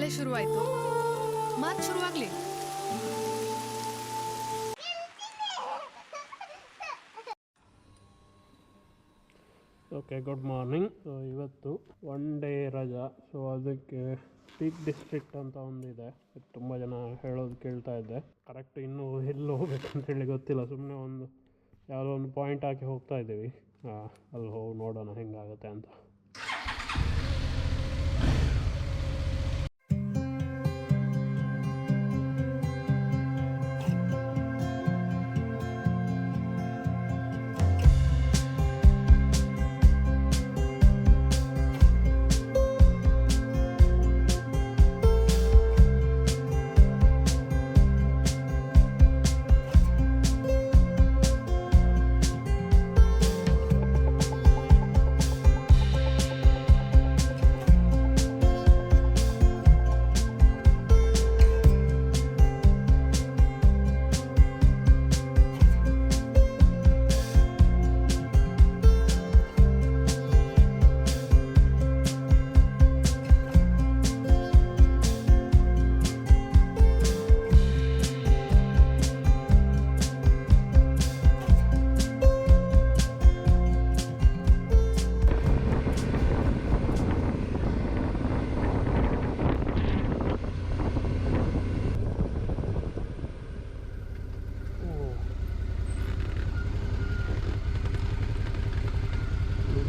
ಮಳೆ ಶುರುವಾಯಿತು. ಮಾತು ಶುರುವಾಗ್ಲಿ. Okay, good morning. ಸೊ ಇವತ್ತು ಒನ್ ಡೇ ರಜಾ. ಸೊ ಅದಕ್ಕೆ ಪೀಕ್ ಡಿಸ್ಟ್ರಿಕ್ಟ್ ಅಂತ ಒಂದಿದೆ. ತುಂಬ ಜನ ಹೇಳೋದು ಕೇಳ್ತಾ ಇದ್ದೆ. ಕರೆಕ್ಟ್ ಇನ್ನೂ ಎಲ್ಲಿ ಹೋಗ್ಬೇಕಂತೇಳಿ ಗೊತ್ತಿಲ್ಲ. ಸುಮ್ಮನೆ ಯಾವುದೋ ಒಂದು ಪಾಯಿಂಟ್ ಹಾಕಿ ಹೋಗ್ತಾ ಇದ್ದೀವಿ. ಅಲ್ಲಿ ಹೋಗಿ ನೋಡೋಣ ಹೆಂಗಾಗುತ್ತೆ ಅಂತ.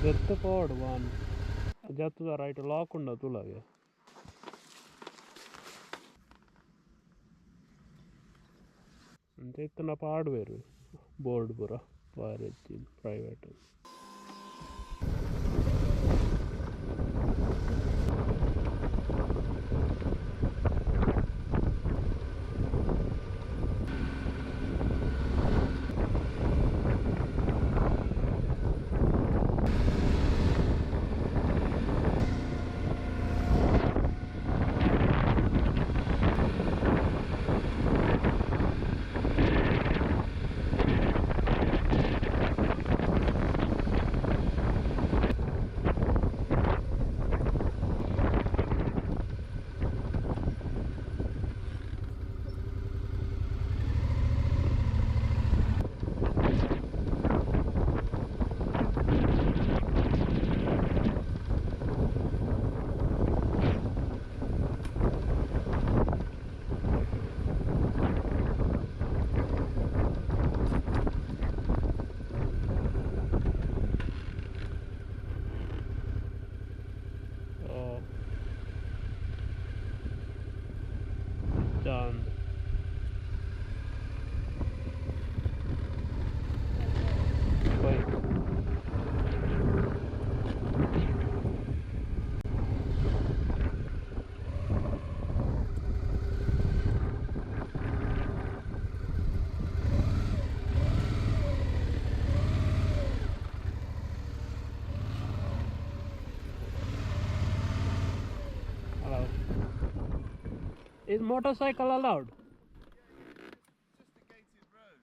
Jette pod vaan. Jattuta raita laakunda tulevia. Sitten paadveru. Board pura. Paarettiin private. Done. Wait. Hello. Is motorcycle allowed? Just a gated road.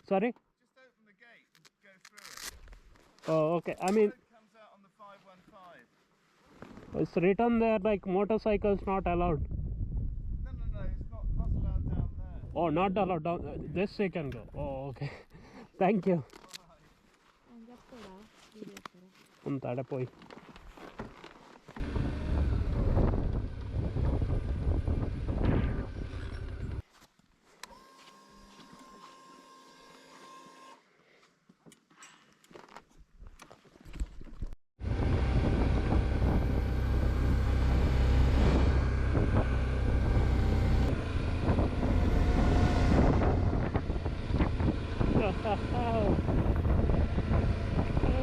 Sorry? Just open the gate and go through it. Oh, okay. I mean, The road comes out on the 515. it's written there like motorcycles not allowed. No, it's not allowed down there. Oh, not allowed down. This way can go. Oh, okay. Thank you. Untade poi.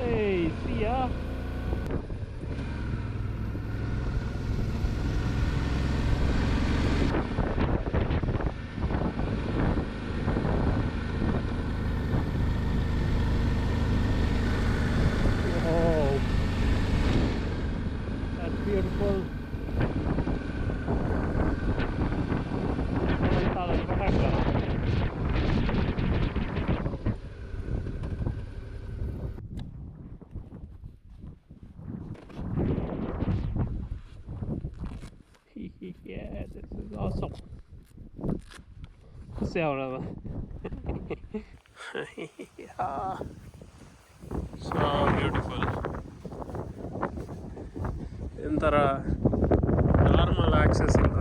Hey, see ya. ಸಮಸ್ಯೆ ಅವರದು. ಸೊ beautiful. ಒಂಥರ normal access ಇಲ್ಲ,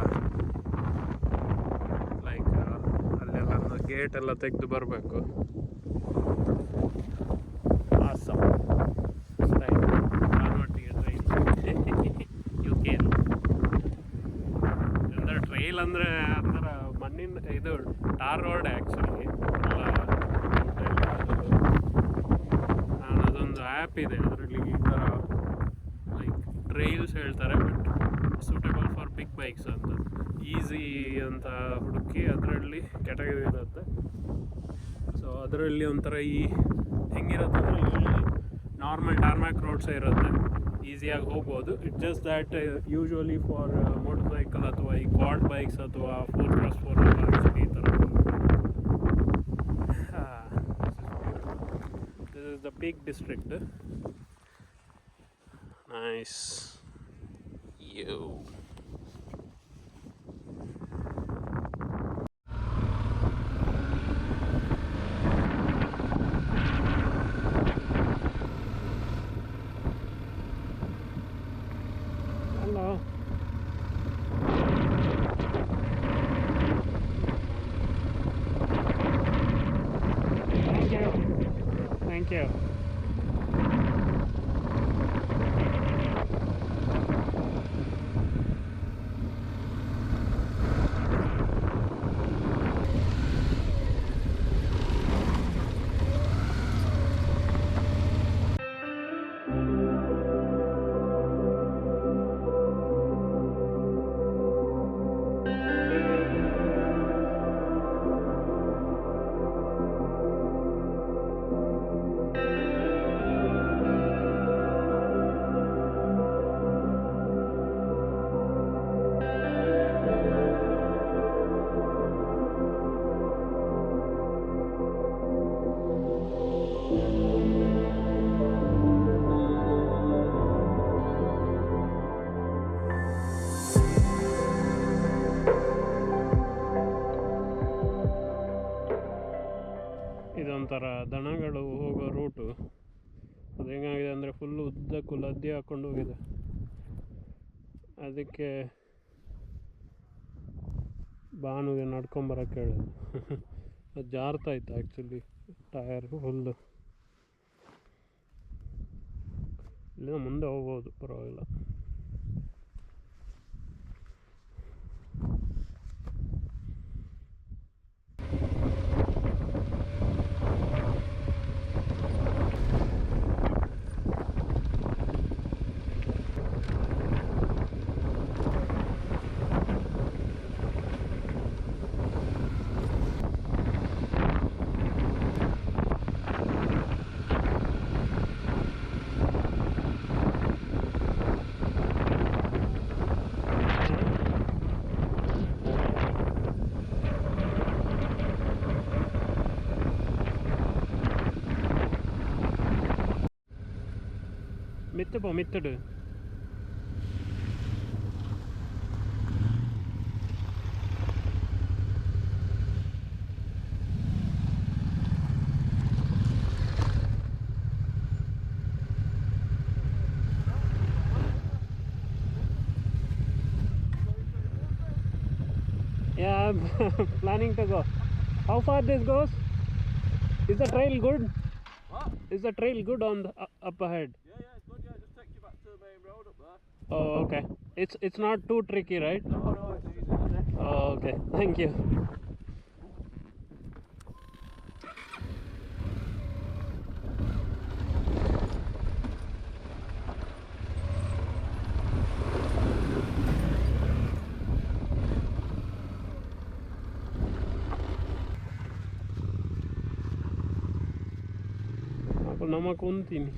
like ಅಲ್ಲೆಲ್ಲ gate ಎಲ್ಲ ತೆಗೆದು ಬರಬೇಕು. Awesome train, ಆಲ್ಮಟ್ಟಿಗೆ ಟ್ರೈನ್. ಯು ಕೆ ಅಂದರೆ ಟ್ರೈಲ್ ಅಂದರೆ ಒಂಥರ ಮಣ್ಣಿನ ಇದು ಟಾರ್ ರೋಡ್ ಆ್ಯಕ್ಚುಲಿ. ಅದೊಂದು ಆ್ಯಪ್ ಇದೆ, ಅದರಲ್ಲಿ ಈ ಥರ ಲೈಕ್ ಟ್ರೈಲ್ಸ್ ಹೇಳ್ತಾರೆ, but suitable for big bikes ಅಂತ. ಈಸಿ ಅಂತ ಹುಡುಕಿ ಅದರಲ್ಲಿ ಕ್ಯಾಟಗರಿ ಇರುತ್ತೆ. ಸೊ ಅದರಲ್ಲಿ ಒಂಥರ ಹೆಂಗಿರುತ್ತೆ ಅಂದರೆ ಯೂಶ್ವಲಿ ನಾರ್ಮಲ್ ಟಾರ್ಮ್ಯಾಕ್ ರೋಡ್ಸೇ ಇರುತ್ತೆ, ಈಸಿಯಾಗಿ ಹೋಗ್ಬೋದು. It just that usually for motorcycle ಅಥವಾ ಈ ಕ್ವಾಡ್ ಬೈಕ್ಸ್ ಅಥವಾ 4x4 ಈ ಥರ. This is the peak district. Nice. You Thank you. ಇದೊಂಥರ ದನಗಳು ಹೋಗೋ ರೂಟು. ಅದು ಹೆಂಗಾಗಿದೆ ಅಂದರೆ ಫುಲ್ಲು ಉದ್ದಕ್ಕೂ ಲದ್ದಿ ಹಾಕ್ಕೊಂಡು ಹೋಗಿದೆ. ಅದಕ್ಕೆ ಭಾನುಗೆ ನಡ್ಕೊಂಬರಕ್ಕೆ ಹೇಳೋದು. ಅದು ಜಾರ್ತಾ ಇತ್ತು ಆ್ಯಕ್ಚುಲಿ ಟಯರ್ ಫುಲ್ಲು. ಇಲ್ಲಿಂದ ಮುಂದೆ ಹೋಗ್ಬೋದು, ಪರವಾಗಿಲ್ಲ. மித்து போ மித்துடு. Yeah, I'm planning to go. How far this goes? Is the trail good? What? Is the trail good on the up ahead? Yeah, it's good. Yeah, just takes you back to the main road up there. Oh, okay. It's not too tricky, right? No, it's easy. Oh, okay. Thank you. Aku nama Kunti nih.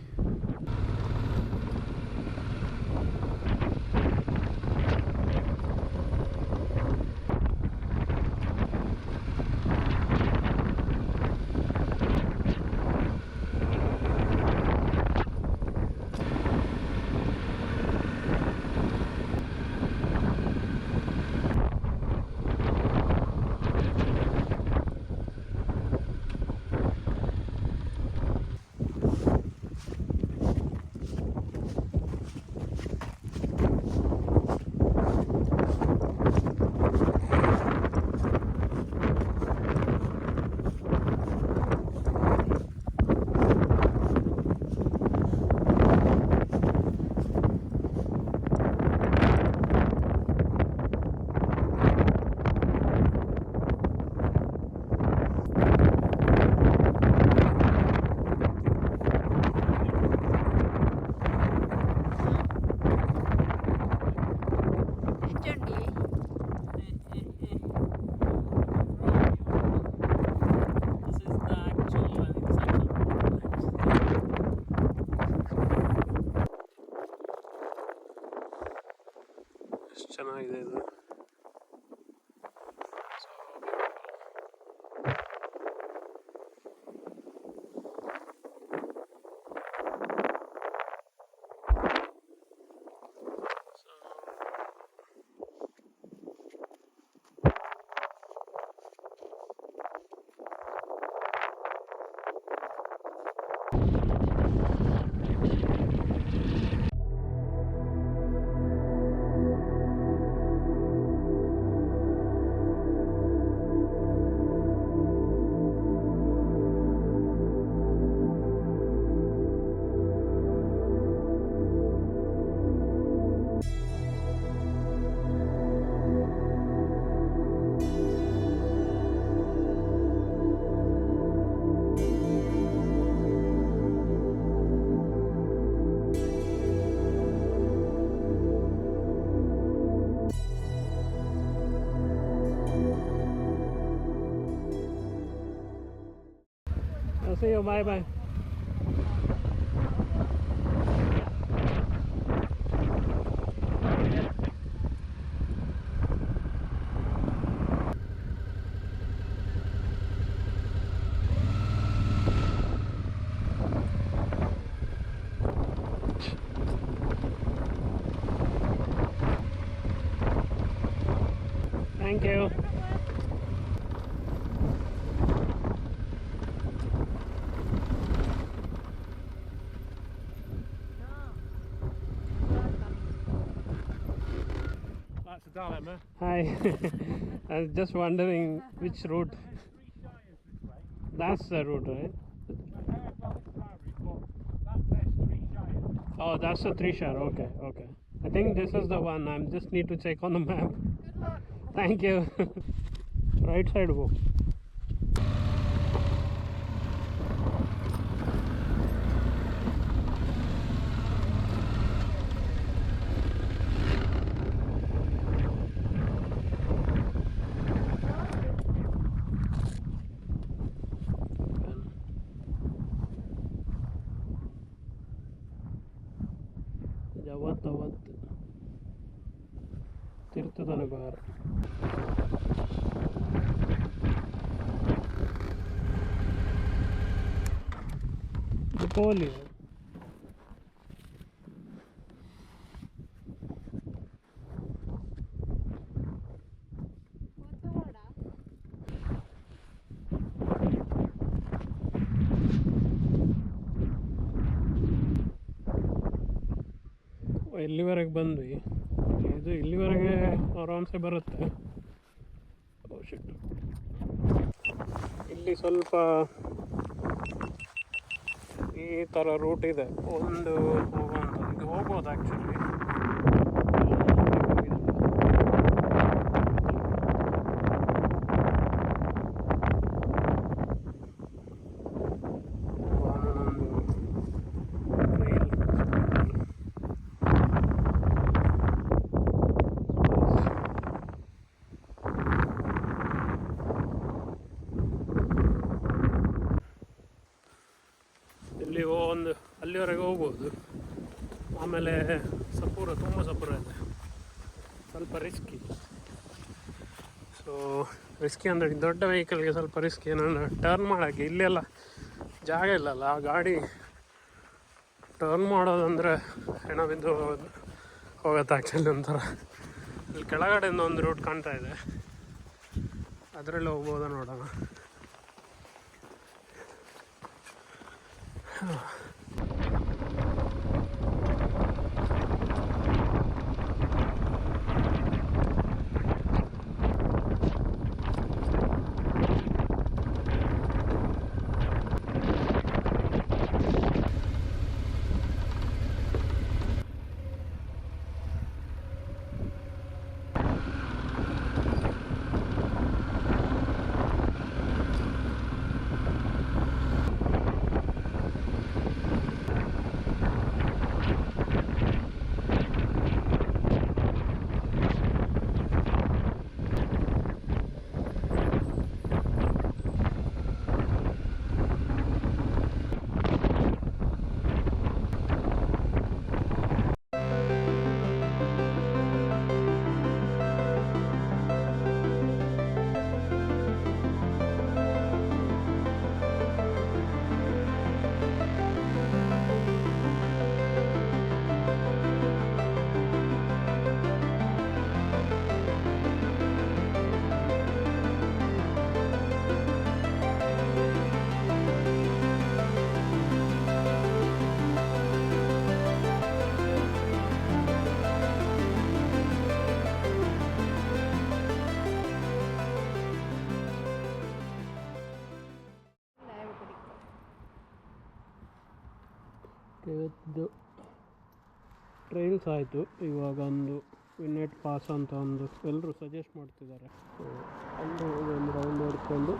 ಚೆನ್ನಾಗಿದೆ ಇದು. See you, bye bye. Thank you. That's a dilemma. Hi. I was just wondering which route. That's the route, right? Oh, that's the Three Shire. Okay, okay. I think this is the one. I just need to check on the map. Thank you. Right side go. ಯಾವತ್ತು ತೀರ್ಥದನಗಾರ ಕೋಲಿ ಇಲ್ಲಿವರೆಗೆ ಬಂದ್ವಿ. ಇದು ಇಲ್ಲಿವರೆಗೆ ಆರಾಮ್ಸೆ ಬರುತ್ತೆ. ಇಲ್ಲಿ ಸ್ವಲ್ಪ ಈ ಥರ ರೂಟ್ ಇದೆ. ಒಂದು ಹೋಗುವಂಥದ್ದು ಇದು ಹೋಗ್ಬೋದು ಆ್ಯಕ್ಚುಲಿ. ಇಲ್ಲಿ ಒಂದು ಅಲ್ಲಿವರೆಗೆ ಹೋಗ್ಬೋದು. ಆಮೇಲೆ ಸಪೂರ ತುಂಬ ಸಪೂರ ಇದೆ, ಸ್ವಲ್ಪ ರಿಸ್ಕಿ. ಸೊ ರಿಸ್ಕಿ ಅಂದರೆ ದೊಡ್ಡ ವೆಹಿಕಲ್ಗೆ ಸ್ವಲ್ಪ ರಿಸ್ಕಿ. ಏನಂದರೆ ಟರ್ನ್ ಮಾಡೋಕ್ಕೆ ಇಲ್ಲೆಲ್ಲ ಜಾಗ ಇಲ್ಲಲ್ಲ, ಆ ಗಾಡಿ ಟರ್ನ್ ಮಾಡೋದಂದರೆ ಹೆಣ ಬಿದ್ದು ಹೋಗುತ್ತೆ ಆ್ಯಕ್ಚುಲಿ ಒಂಥರ. ಇಲ್ಲಿ ಕೆಳಗಡೆಯಿಂದ ಒಂದು ರೂಟ್ ಕಾಣ್ತಾ ಇದೆ, ಅದರಲ್ಲಿ ಹೋಗ್ಬೋದಾ ನೋಡೋಣ. ಇದು ಟ್ರೈಲ್ಸ್ ಆಯಿತು. ಇವಾಗ ಒಂದು ವಿನೆಟ್ ಪಾಸ್ ಅಂತ ಒಂದು ಎಲ್ಲರೂ ಸಜೆಸ್ಟ್ ಮಾಡ್ತಿದ್ದಾರೆ. ಸೊ ಅಲ್ಲಿ ಒಂದು ರೌಂಡ್ ಹೊಡ್ಕೊಂಡು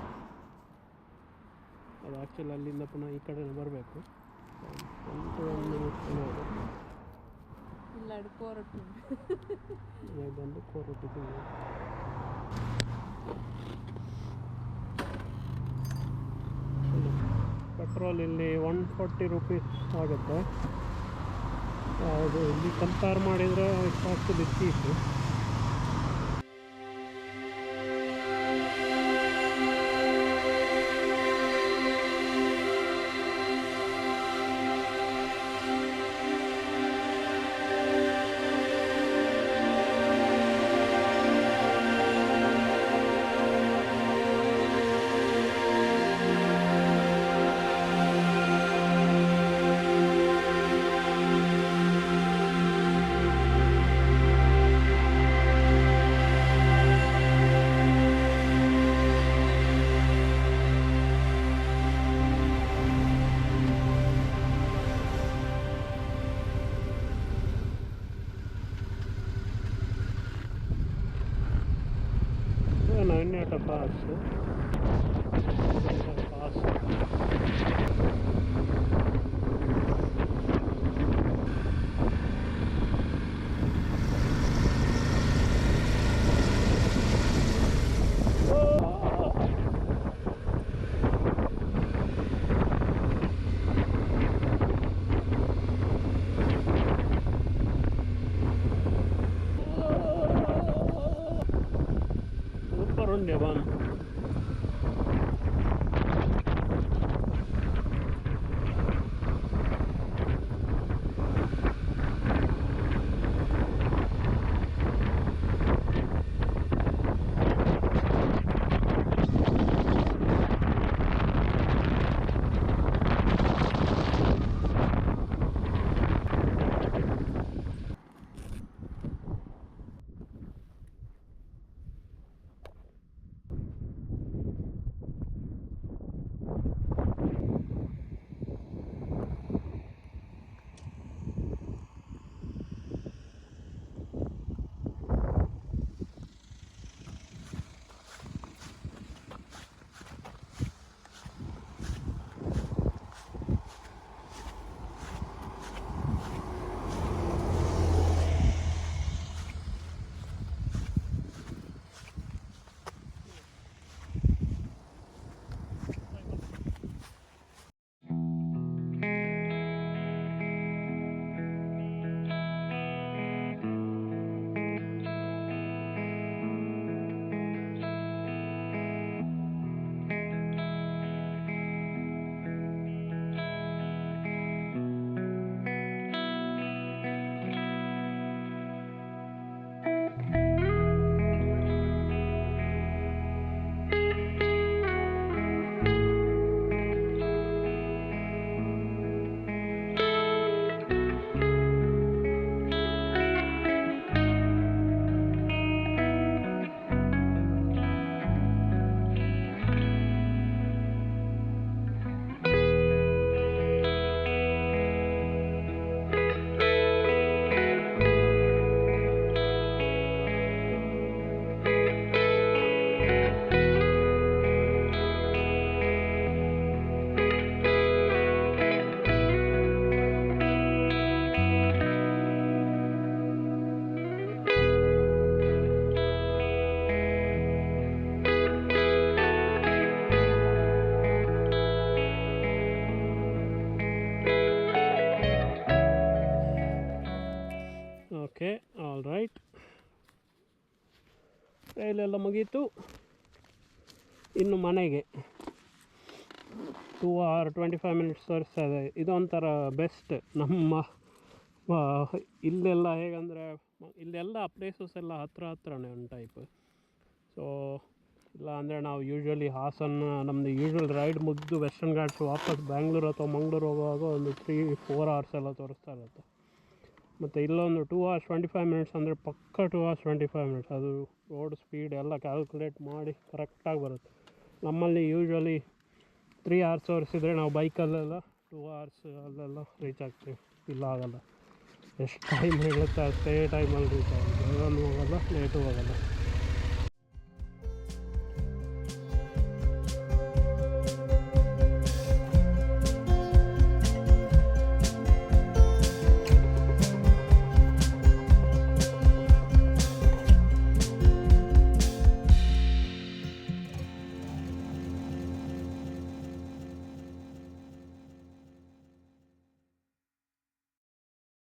ಅದು ಆ್ಯಕ್ಚುಲಿ ಅಲ್ಲಿಂದ ಪುನಃ ಈ ಕಡೆ ಬರಬೇಕು. ಒಂದು ಬಂದು ಕೋರೊಟ್ಟು ಪೆಟ್ರೋಲ್ ಇಲ್ಲಿ 140 ರುಪೀಸ್ ಆಗುತ್ತೆ. ಅದು ಇಲ್ಲಿ ಕಂಪೇರ್ ಮಾಡಿದರೆ actually cheap. Nainata Pass. Devan. Okay, all right. ರೈಲೆಲ್ಲ ಮುಗೀತು. ಇನ್ನು ಮನೆಗೆ 2 hour 25 minutes ತೋರಿಸ್ತಾ ಇದೆ. ಇದೊಂಥರ ಬೆಸ್ಟ್. ನಮ್ಮ ಇಲ್ಲೆಲ್ಲ ಹೇಗಂದರೆ ಇಲ್ಲೆಲ್ಲ ಪ್ಲೇಸಸ್ ಎಲ್ಲ ಹತ್ರನೇ ಒಂದು ಟೈಪ್. ಸೊ ಇಲ್ಲ ಅಂದರೆ ನಾವು ಯೂಶ್ವಲಿ ಹಾಸನ ನಮ್ಮದು ಯೂಶ್ವಲ್ ರೈಡ್ ಮುಗಿದು ವೆಸ್ಟರ್ನ್ ಘಾಟ್ಸ್ ವಾಪಸ್ ಬ್ಯಾಂಗ್ಳೂರು ಅಥವಾ ಮಂಗಳೂರು ಹೋಗುವಾಗ ಒಂದು 3-4 hours ಎಲ್ಲ ತೋರಿಸ್ತಾ ಇರುತ್ತೆ. ಮತ್ತು ಇಲ್ಲೊಂದು 2 hours 25 minutes ಅಂದರೆ ಪಕ್ಕ 2 hours 25 minutes. ಅದು ರೋಡ್ ಸ್ಪೀಡ್ ಎಲ್ಲ ಕ್ಯಾಲ್ಕುಲೇಟ್ ಮಾಡಿ ಕರೆಕ್ಟಾಗಿ ಬರುತ್ತೆ. ನಮ್ಮಲ್ಲಿ ಯೂಶ್ವಲಿ 3 hours ತೋರಿಸಿದರೆ ನಾವು ಬೈಕಲ್ಲೆಲ್ಲ 2 hours ಅಲ್ಲೆಲ್ಲ ರೀಚ್ ಆಗ್ತೀವಿ. ಇಲ್ಲ ಆಗಲ್ಲ. ಎಷ್ಟು ಟೈಮ್ ಹೇಳುತ್ತೆ ಅಷ್ಟೇ ಟೈಮಲ್ಲಿ ರೀಚ್ ಆಗುತ್ತೆ. ಬೇಗನೂ ಹೋಗಲ್ಲ, ಲೇಟು ಹೋಗಲ್ಲ.